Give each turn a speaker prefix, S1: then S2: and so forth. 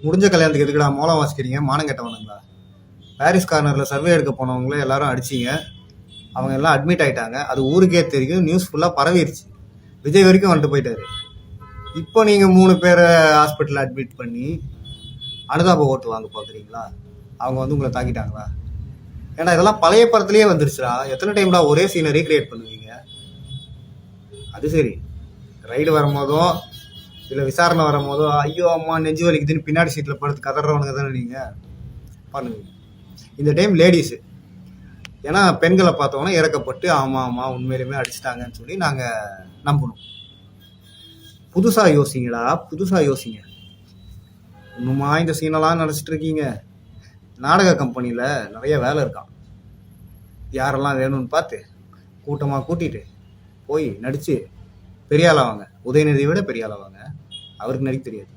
S1: முடிஞ்ச கல்யாணத்துக்கு எதுக்குடா மோளம் வாசிக்கிறீங்க? மானம் கெட்டவனுங்களா? பாரிஸ் கார்னரில் சர்வே எடுக்க போனவங்களே எல்லாரும் அடிச்சிங்க. அவங்க எல்லாம் அட்மிட் ஆகிட்டாங்க. அது ஊருக்கே தெரியும். நியூஸ் ஃபுல்லாக பரவிடுச்சு. விஜய் வரைக்கும் வந்துட்டு போயிட்டாரு. இப்போ நீங்கள் 3 பேரை ஹாஸ்பிட்டலில் அட்மிட் பண்ணி அனுதாப ஓட்டு வாங்க பார்க்குறீங்களா? அவங்க வந்து உங்களை தாக்கிட்டாங்களா? ஏன்னா இதெல்லாம் பழைய படத்துலேயே வந்துருச்சுடா. எத்தனை டைம்டா ஒரே சீனை ரீக்ரியேட் பண்ணுவீங்க? அது சரி, ரைடு வரும்போதோ இல்லை விசாரணை வரும்போதோ ஐயோ அம்மா நெஞ்சு வலிக்குதுன்னு பின்னாடி சீட்டில் படுத்து கதறவனுங்க தானே நீங்கள் பண்ணுவீங்க. இந்த டைம் லேடிஸு, ஏன்னா பெண்களை பார்த்தோன்னா இறக்கப்பட்டு ஆமாம் ஆமாம் உண்மையிலுமே அடிச்சிட்டாங்கன்னு சொல்லி நாங்கள் நம்பணும். புதுசாக யோசிங்கடா, புதுசாக யோசிங்க. இன்னுமா இந்த சீனெல்லாம் நினச்சிட்டு இருக்கீங்க? நாடக கம்பெனியில் நிறைய வேலை இருக்கான். யாரெல்லாம் வேணும்னு பார்த்து கூட்டமாக கூட்டிகிட்டு போய் நடித்து பெரிய ஆளாவாங்க. உதயநிதியை விட பெரிய ஆளாவாங்க. அவருக்கு நடிக்க தெரியாது.